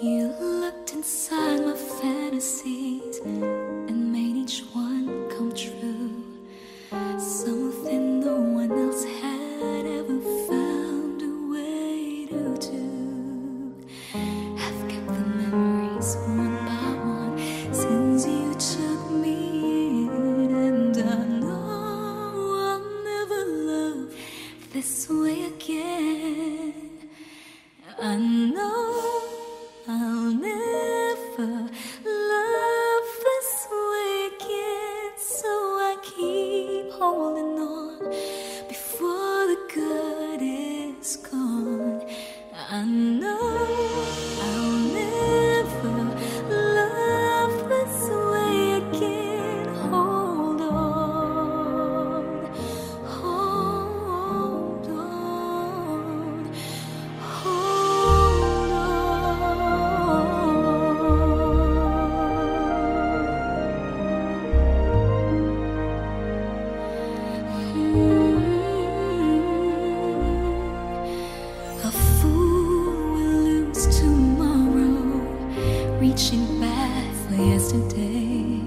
You looked inside my fantasies and made each one come true. Something no one else had ever found a way to do. I've kept the memories one by one since you took me in, and I know I'll never love this way again. I know I'll never love this way again, so I keep holding on before the good is gone. I know I'll never love this way again. Hold on, hold on, hold A fool will lose tomorrow, reaching back for yesterday.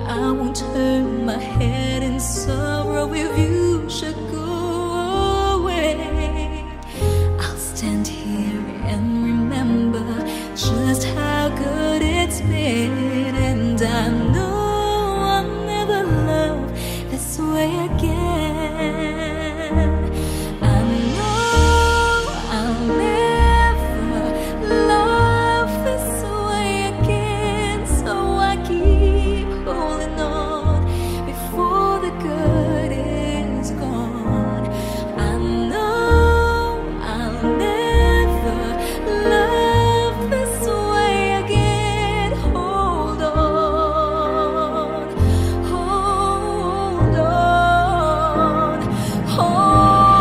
I won't turn my head in sorrow if you should go away. I'll stand here and remember just how good it's been, and I know I'll never love this way again. I know I'll never love this way again, so I keep holding on before the good is gone. I know I'll never love this way again. Hold on, hold on, hold on.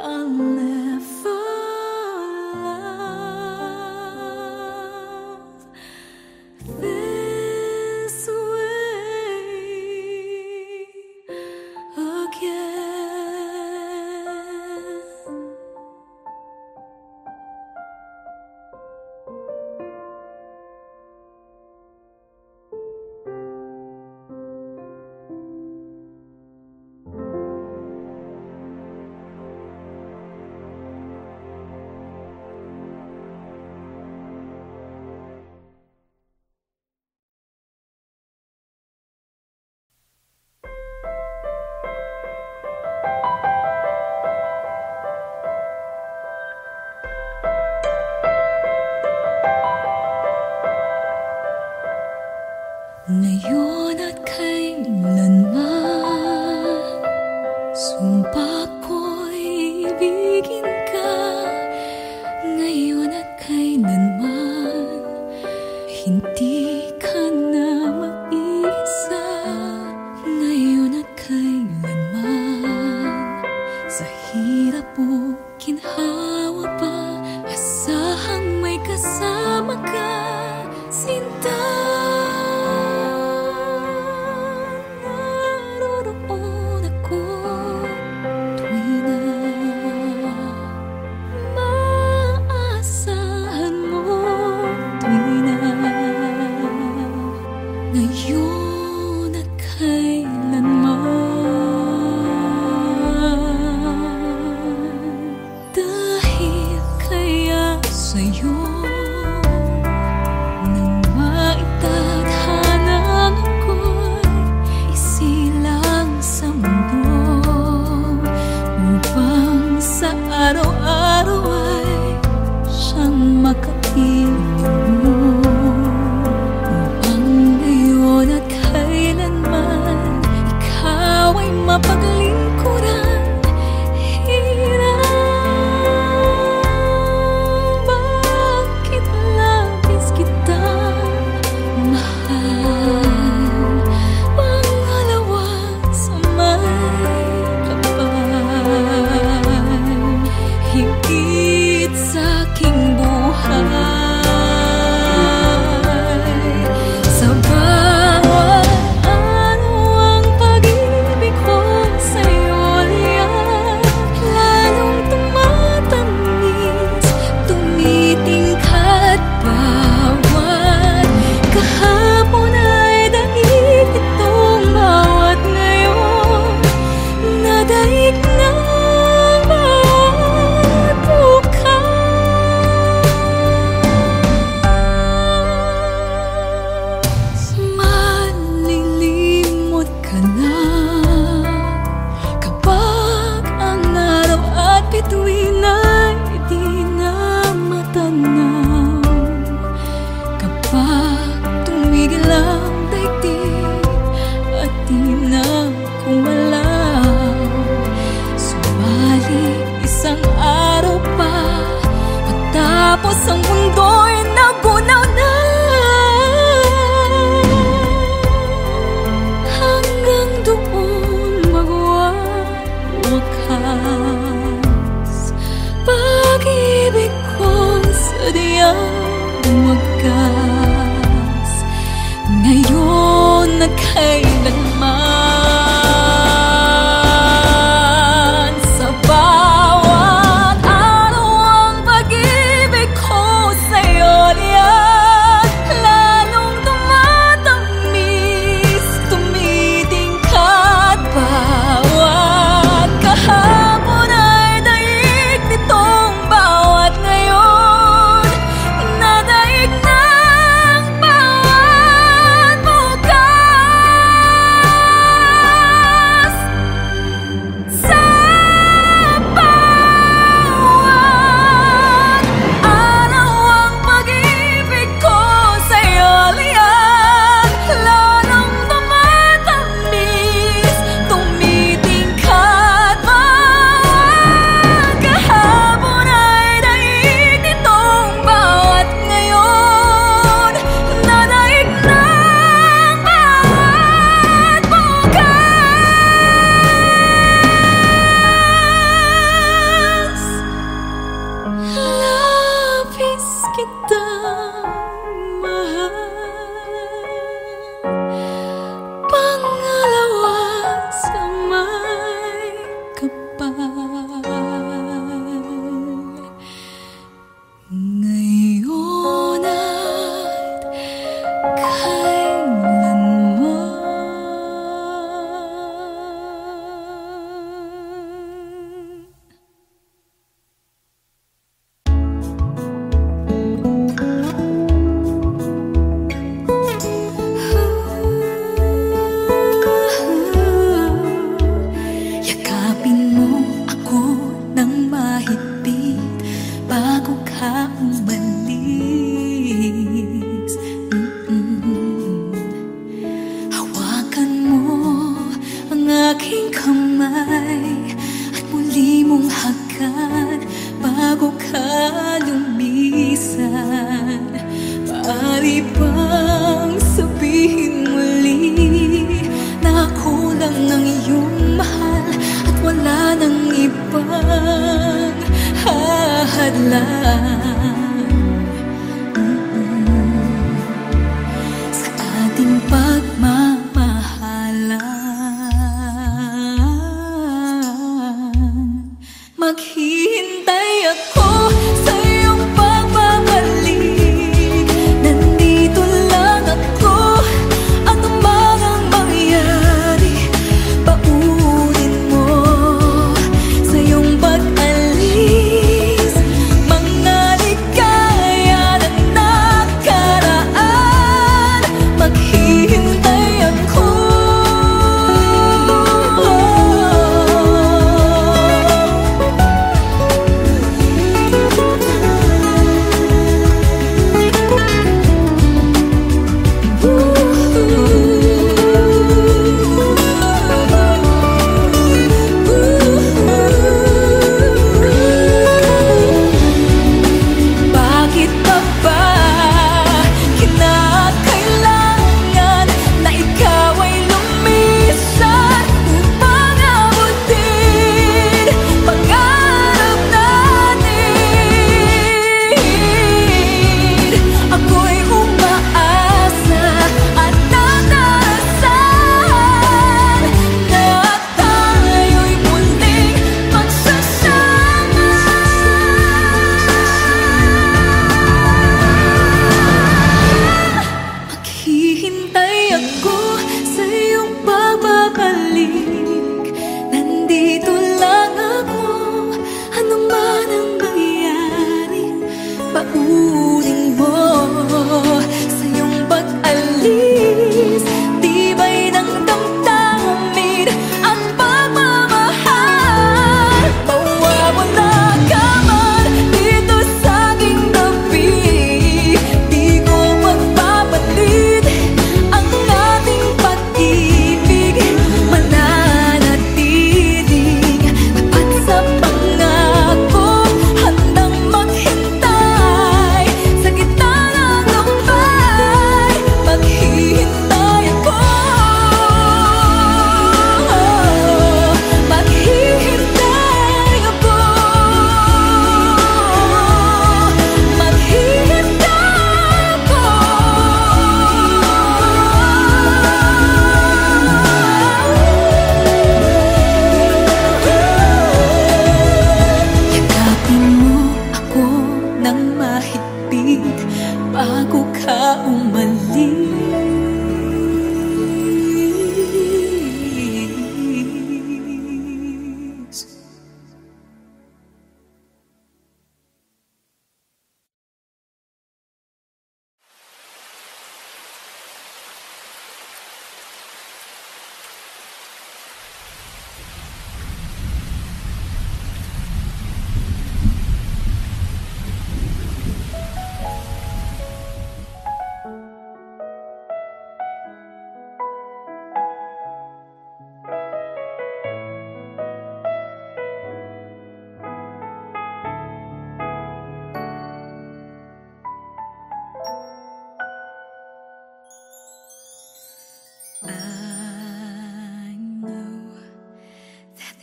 I'll never love this way again. Ngayon at kailanman, sumpa ko'y ibigin ka. Ngayon at kailanman, hindi ka na mag-isa. Ngayon at kailanman, sa hirap o ginhawa pa, asahang may kasama ka, sinta. Naroon ako tuwing na Tapos ang mundo'y nagunaw na, hanggang doon magwawakas. Pag-ibig ko sadyang wagas, ngayon na kailanman. Sa bawat araw ang pag-ibig ko sa'yo liyan, lalong tumatamis, tumitingkat. Bawat kahapon ay daig nitong bawat ngayon, nadaig ng bawat bukas. Sa bawat araw ang pag-ibig ko sa'yo liyan, lalong tumatamis, tumitingkat. Bawat kahapon ay daig nitong bawat ngayon, nadaig ng bawat bukas. Labis kitang mahal, pangalawa sa may kapal. Ngayon at kailanman. Yakapin mo ako ng mahigpit bago ka umalis. Hawakan mo ang aking kamay at muli mong hagan bago ka lumisan. Maaari bang sabihin muli na ako lang ang iyong mahal at wala nang ibang hahadlang sa ating pagmamahalan? Maghihintay ako sa iyong pagbabalik. Nandito lang ako, ano man ang mangyari. Paunin mo sa iyong pag-alis mga ligaya ng nakaraan. Maghihintay ako.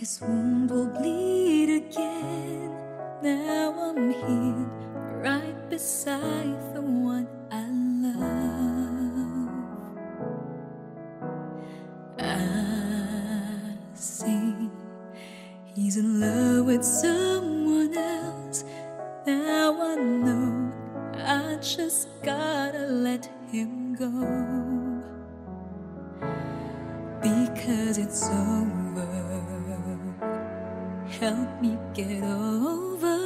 This wound will bleed again. Now I'm here, right beside the one I love. I see he's in love with someone else. Now I know I just gotta let him go, because it's over. Help me get over.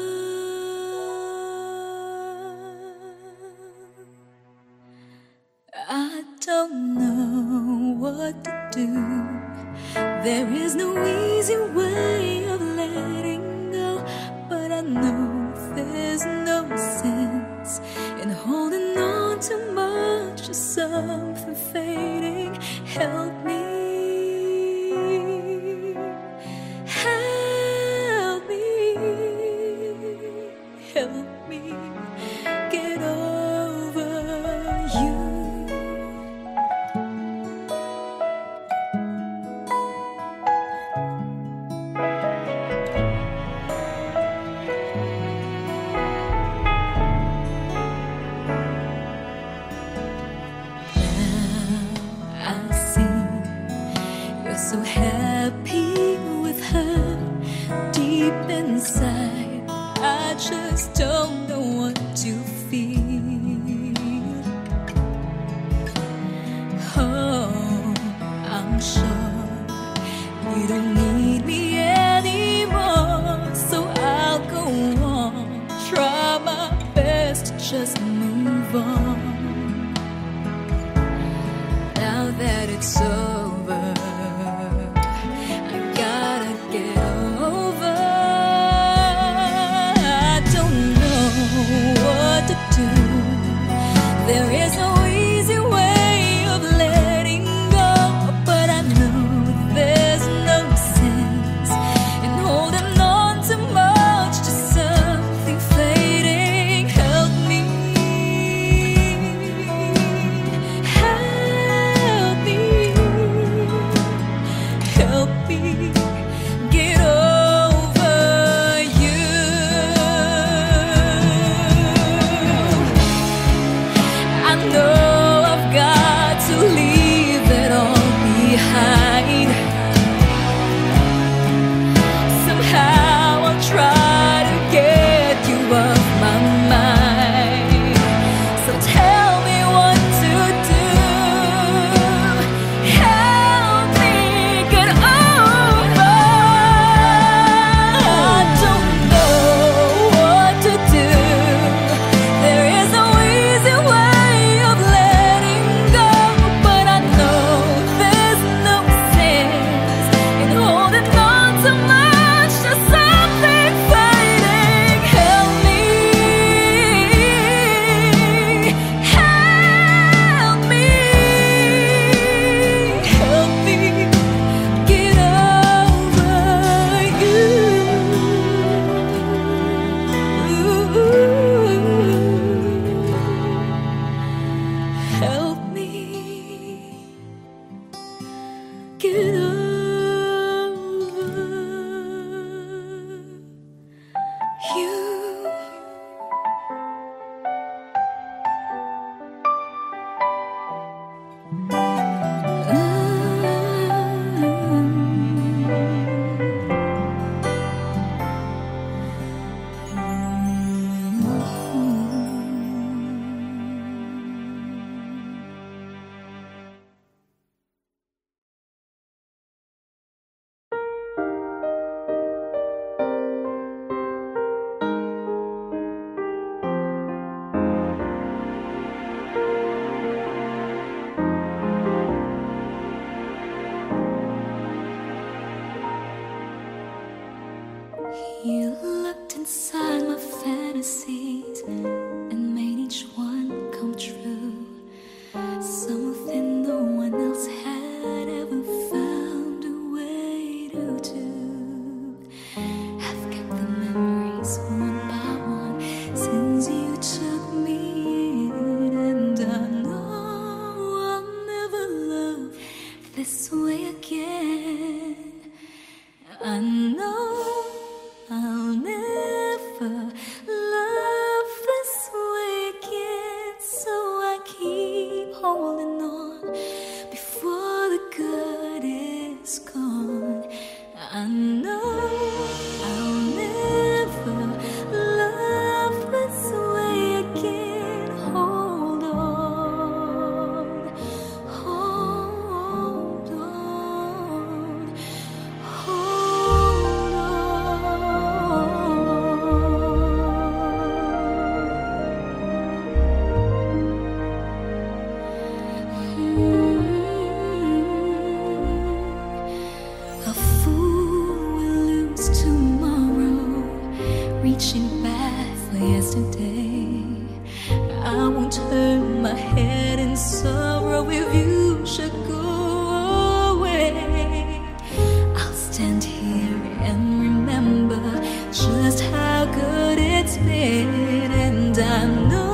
I don't know what to do. There is no easy way of letting go, but I know there's no sense in holding on too much to something fading. Help me. Help me get over you. Now I see you're so happy with her. Deep inside, I just don't know what to feel. Oh, I'm sure you don't need me anymore, so I'll go on, try my best to just move on. Now that it's over, I gotta get over. What to do? There is no easy way of letting go, but I know there's no sense in holding on too much to something fading. Help me, help me, help me get over you. I know I've got to leave it all behind. Somehow I'll try to get you off my mind. So tell me what to do. Help me get over. I don't know what to do. There is no easy way of letting go, but I know there's no sense in holding on too much to something fading. Help me, help me, help me get over you. Help me get over you. You looked inside my fantasies and made each one come true. Something no one else had ever found a way to do. I've kept the memories one by one since you took me in, and I know I'll never love this way again. I never love this way again. So I keep holding on before the good is gone. I know I'll never love this way again. Hold on, hold on, hold on. A fool will lose tomorrow, reaching back for yesterday. I won't turn my head in sorrow if you should go away. I'll stand here and remember just how good it's been, and I know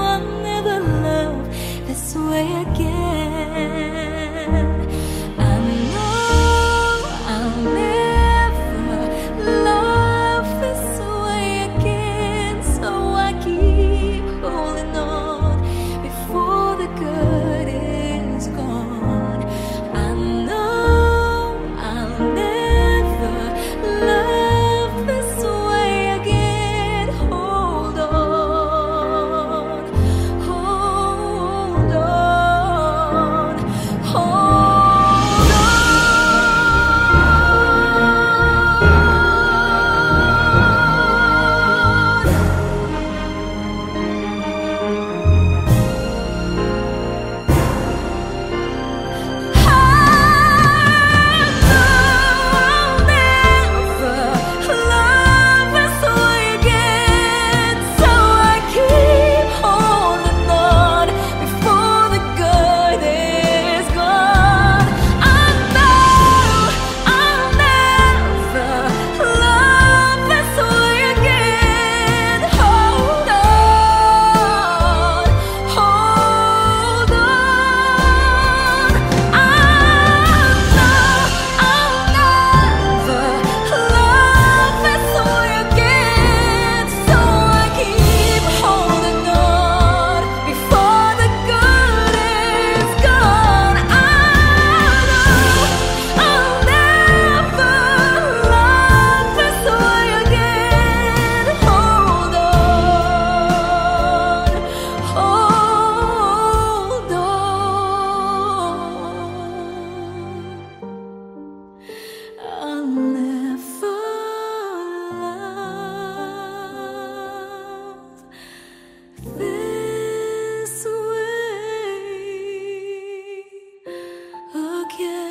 I'll never love this way again. I know I'll never love this way again. So I keep holding on before the good is gone. I know I'll never love this way again. Hold on, hold on, hold on. I'll never love this way again.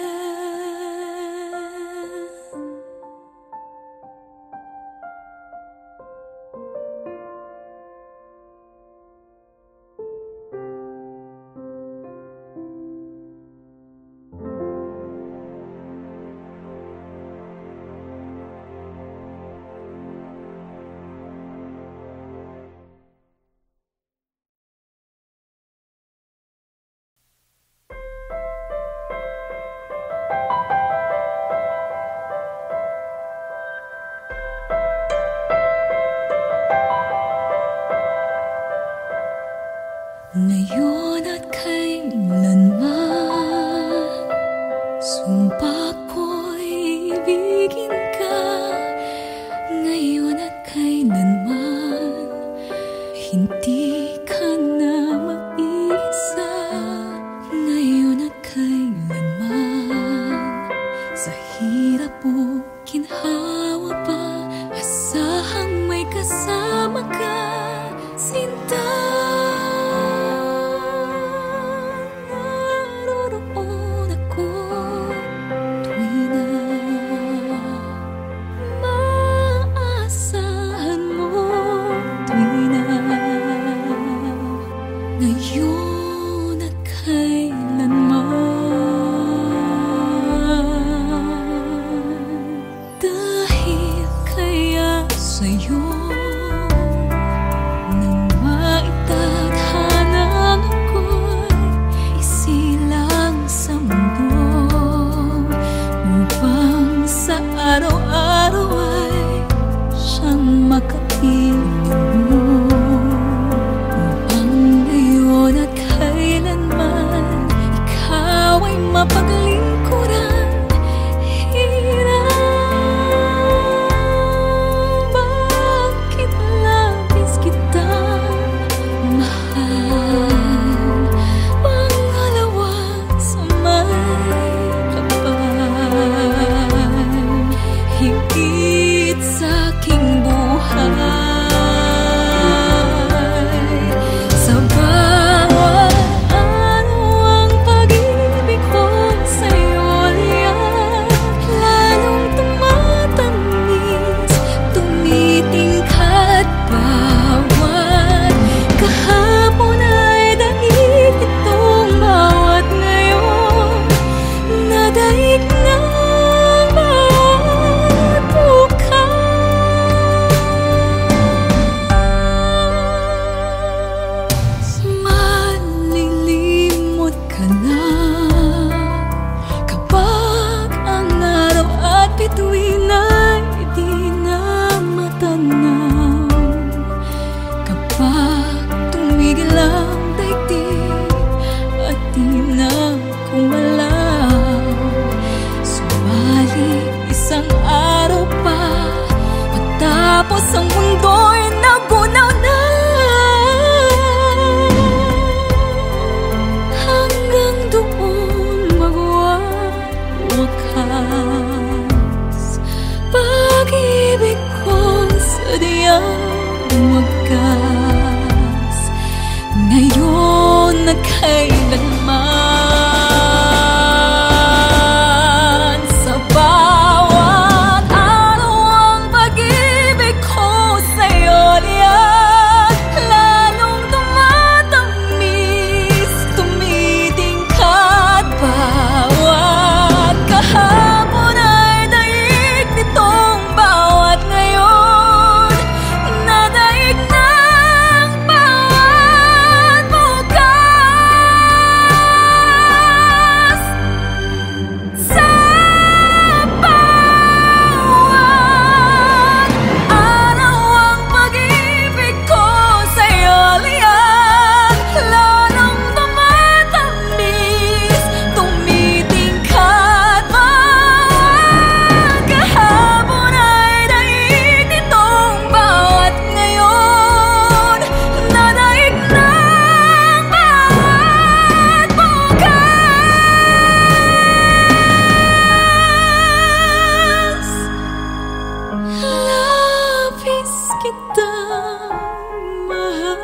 Ngayon at kailanman, sumpa ko'y ibigin ka. Ngayon at kailanman, hindi ka na mag-isa. Ngayon at kailanman, sa hirap o ginhawa pa, asahang may kasama ka, sinta. Ngayon at kailanman, dahil kaya sa'yo nang maitadhana ako'y isilang sa mundo, upang sa araw-araw ay siyang makapiling mo ang ngayon at kailanman ikaw ay mapaglingkuran. Hirap, bakit labis kitang mahal? Pangalawa sa may kapal, higit sa aking buhay. Sa bawat araw ang pag-ibig ko sa'yo liyan, lalong tumatamis, tumitingkad bawat kahapon ay daig itong bawat ngayon, nadaig ng bawat bukas. Malilimot ka na kapag ang araw at bituin ay di na matanaw, kapag tumigil ang daigdig at di na kumalaw. Sumali isang araw pa matapos ang mundo'y nagunaw na, hanggang doon magwawakas pag-ibig ko sadyang wagas, ngayon at kailanman. Sa bawat araw ang pag-ibig ko sa'yo liyan, lalong tumatamis, tumitingkad bawat kahapon ay daig nitong bawat ngayon, nadaig ng bawat bukas. Sa bawat araw ang pag-ibig ko sa'yo liyan, lalong tumatamis, tumitingkad bawat kahapon ay daig nitong bawat ngayon, nadaig ng bawat bukas. Labis kitang mahal,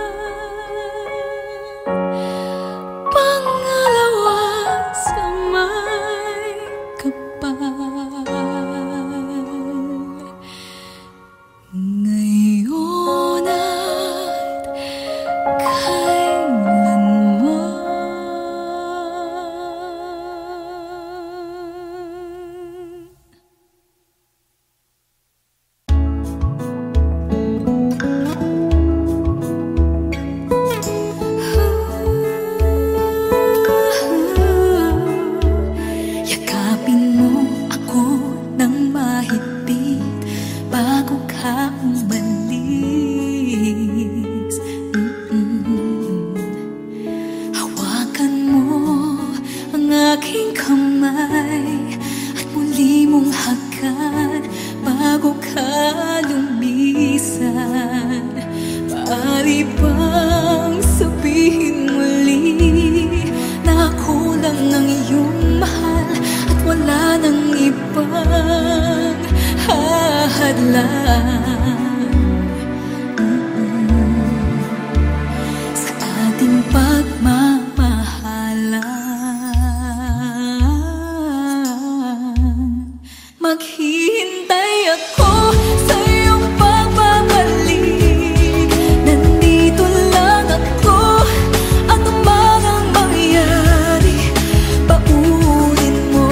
pangalawa sa may kapal, ngayon at kailanman. Yakapin mo ako ng mahigpit bago ka umalis. Hawakan mo ang aking kamay at muli mong hagan bago ka lumisan. Maaari bang sabihin muli na ako lang ang iyong mahal at wala nang ibang hahadlang sa ating pagmamahalan? Maghihintay ako sa iyong pagbabalik. Nandito lang ako at umagang mangyari. Paunin mo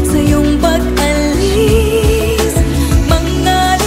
sa iyong pag-alis, mga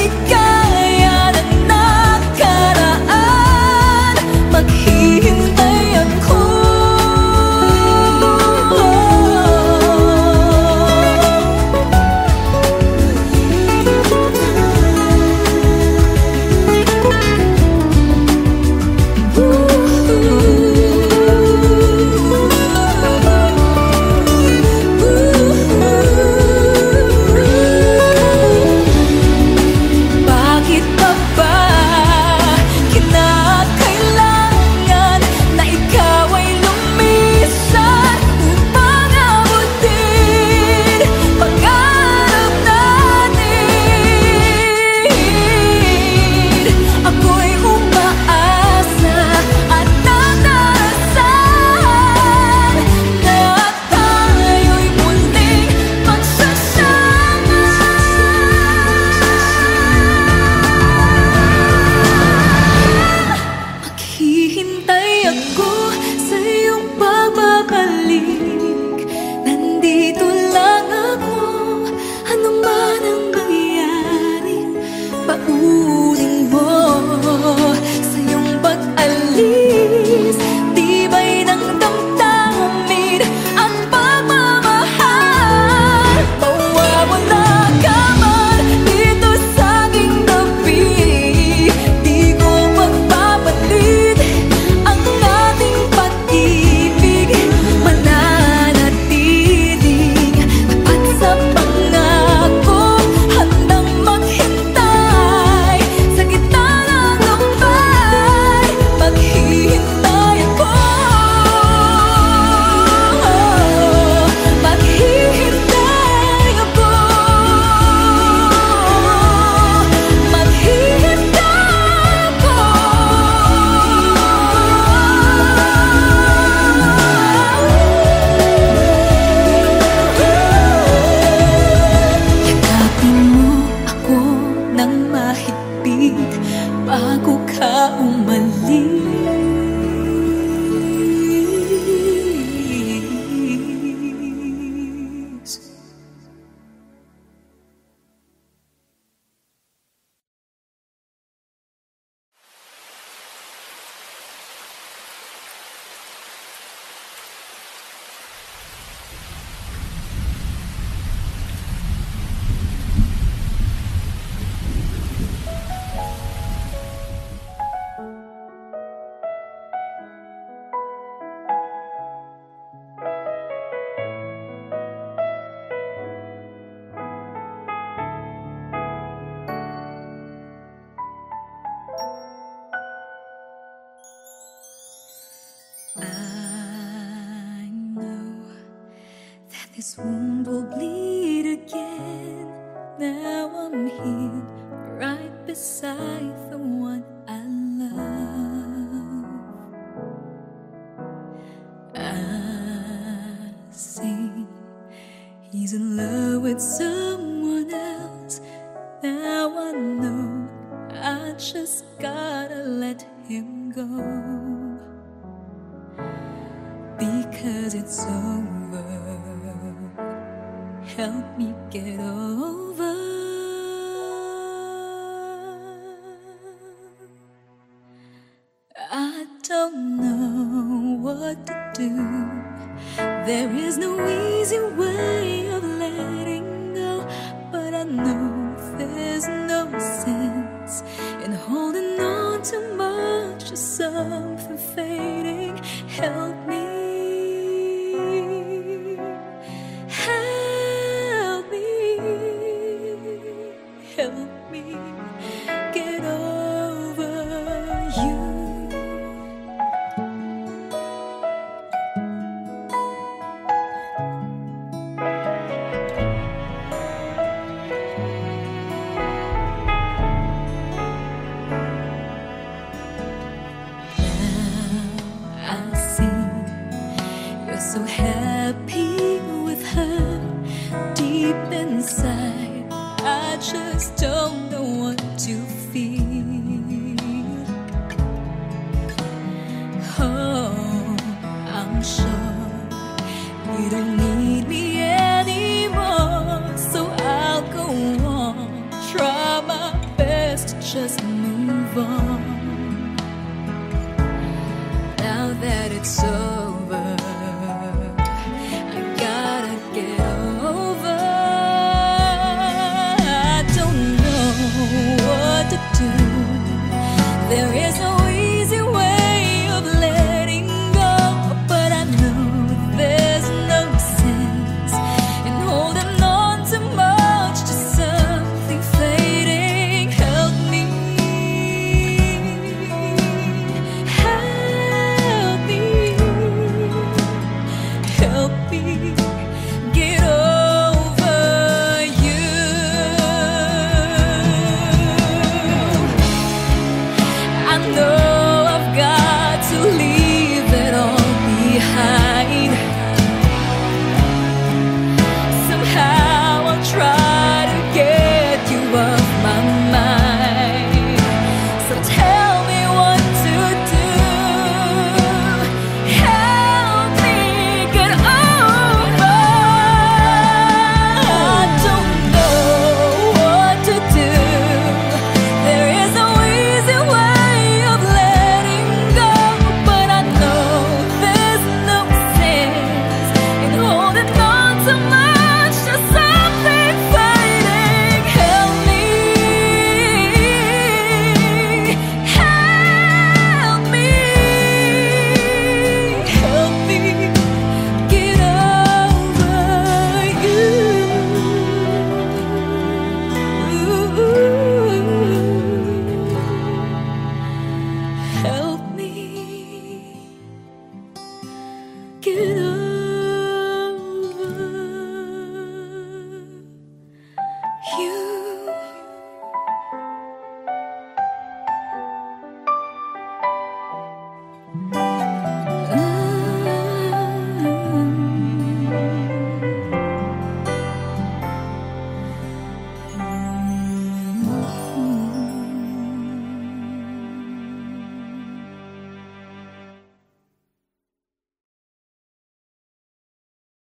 suliranin mo sa iyong pag-alis. Tibay ng damdamin at pagmamahal. Mawawala ka man dito sa aking tabi, di ko magpapalit ang ating pag-ibig. Mananatiling tapat sa pangako, handang maghintay sa gitna ng lumbay. Maghihintay ako, maghihintay ako, maghihintay ako. Yakapin mo ako ng mahigpit bago ka umalis. I know that this wound will bleed again. Now I'm here, right beside the one I love. I see he's in love with someone else. Now I know I just gotta let him go, because it's over. Help me get over. I don't know what to do. There is no easy way of letting go, but I know there's no sense in holding on too much to something fading. Help me. Help me get over you. Now I see you're so happy with her. Deep inside, I just don't know what to feel. Oh, I'm sure you don't need me anymore, so I'll go on, try my best to just move on.